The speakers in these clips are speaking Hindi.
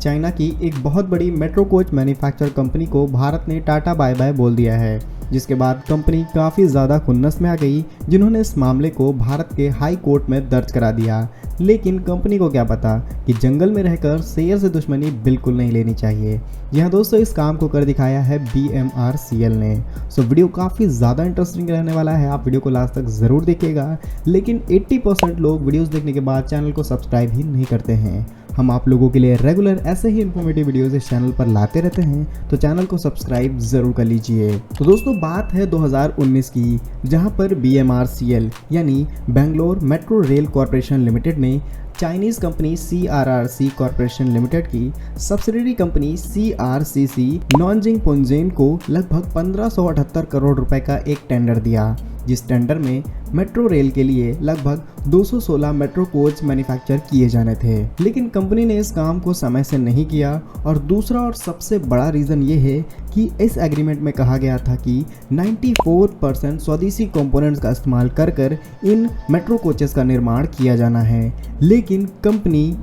चाइना की एक बहुत बड़ी मेट्रो कोच मैन्युफैक्चर कंपनी को भारत ने टाटा बाय बाय बोल दिया है, जिसके बाद कंपनी काफ़ी ज़्यादा खुन्नस में आ गई, जिन्होंने इस मामले को भारत के हाई कोर्ट में दर्ज करा दिया। लेकिन कंपनी को क्या पता कि जंगल में रहकर शेर से दुश्मनी बिल्कुल नहीं लेनी चाहिए। यहाँ दोस्तों इस काम को कर दिखाया है BMRCL ने। सो वीडियो काफ़ी ज़्यादा इंटरेस्टिंग रहने वाला है, आप वीडियो को लास्ट तक ज़रूर देखिएगा। लेकिन 80% लोग वीडियोस देखने के बाद चैनल को सब्सक्राइब ही नहीं करते हैं। हम आप लोगों के लिए रेगुलर ऐसे ही इन्फॉर्मेटिव वीडियोस इस चैनल पर लाते रहते हैं, तो चैनल को सब्सक्राइब ज़रूर कर लीजिए। तो दोस्तों बात है 2019 की, जहां पर BMRCL यानी Bangalore metro rail corporation limited ने Chinese company CRRC corporation limited की subsidiary company CRCC Nanjing Puzhen को लगभग 1578 करोड़ रुपए का एक टेंडर दिया, जिस टेंडर में मेट्रो रेल के लिए लगभग 216 मेट्रो कोच मैन्युफैक्चर किए जाने थे। लेकिन कंपनी ने इस काम को समय से नहीं किया, और दूसरा और सबसे बड़ा रीज़न ये है कि इस एग्रीमेंट में कहा गया था कि 94% स्वदेशी कंपोनेंट्स का इस्तेमाल कर इन मेट्रो कोचेस का निर्माण किया जाना है। लेकिन कंपनी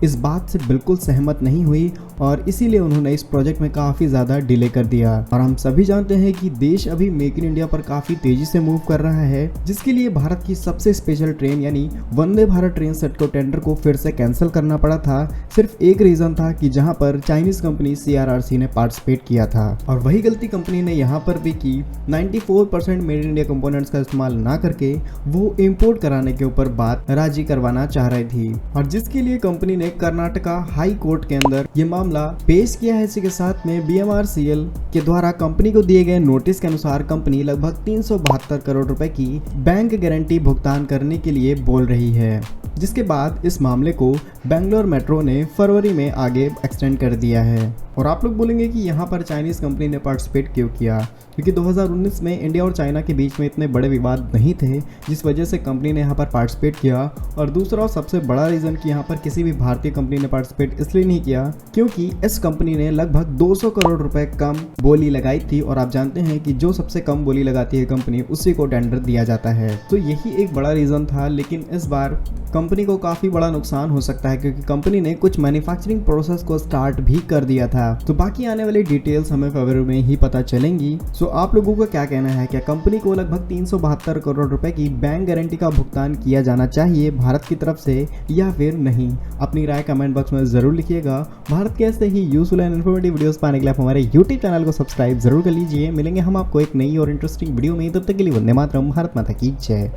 इस बात से बिल्कुल सहमत नहीं हुई, और इसीलिए उन्होंने इस प्रोजेक्ट में काफ़ी ज़्यादा डिले कर दिया। और हम सभी जानते हैं कि देश अभी मेक इन इंडिया पर काफ़ी तेज़ी से मूव कर रहा है, जिसके लिए भारत की सबसे स्पेशल ट्रेन यानी वंदे भारत ट्रेन सेट को टेंडर को फिर से कैंसिल करना पड़ा था। सिर्फ एक रीज़न था कि जहां पर चाइनीज़ कंपनी CRRC ने पार्टिसिपेट किया था, और वही गलती कंपनी ने यहाँ पर भी की। 94% मेड इन इंडिया कंपोनेंट्स का इस्तेमाल ना करके वो इम्पोर्ट कराने के ऊपर बात राजी करवाना चाह रही थी, और जिसके लिए कंपनी ने कर्नाटका हाई कोर्ट के अंदर ये मामला पेश किया है। इसी के साथ में BMRCL के द्वारा कंपनी को दिए गए नोटिस के अनुसार कंपनी लगभग 372 करोड़ रुपए की बैंक गारंटी भुगतान करने के लिए बोल रही है, जिसके बाद इस मामले को बेंगलोर मेट्रो ने फरवरी में आगे एक्सटेंड कर दिया है। और आप लोग बोलेंगे कि यहाँ पर चाइनीज़ कंपनी ने पार्टिसिपेट क्यों किया, क्योंकि 2019 में इंडिया और चाइना के बीच में इतने बड़े विवाद नहीं थे, जिस वजह से कंपनी ने यहाँ पर पार्टिसिपेट किया। और दूसरा और सबसे बड़ा रीज़न कि यहाँ पर किसी भी भारतीय कंपनी ने पार्टिसिपेट इसलिए नहीं किया क्योंकि इस कंपनी ने लगभग 200 करोड़ रुपए कम बोली लगाई थी, और आप जानते हैं कि जो सबसे कम बोली लगाती है कंपनी, उसी को टेंडर दिया जाता है। तो यही एक बड़ा रीज़न था। लेकिन इस बार कंपनी को काफ़ी बड़ा नुकसान हो सकता है, क्योंकि कंपनी ने कुछ मैन्युफैक्चरिंग प्रोसेस को स्टार्ट भी कर दिया था। तो बाकी आने वाली डिटेल्स हमें फरवरी में ही पता चलेंगी। सो आप लोगों का क्या कहना है, क्या कंपनी को लगभग 372 करोड़ रुपए की बैंक गारंटी का भुगतान किया जाना चाहिए भारत की तरफ से, या फिर नहीं? अपनी राय कमेंट बॉक्स में जरूर लिखिएगा। भारत के ऐसे ही यूजफुल एंड इन्फॉर्मेटिव वीडियोस पाने के लिए आप हमारे यूट्यूब चैनल को सब्सक्राइब जरूर कर लीजिए। मिलेंगे हम आपको एक नई और इंटरेस्टिंग वीडियो में, तब तक के लिए वंदे मातरम, भारत माता की जय।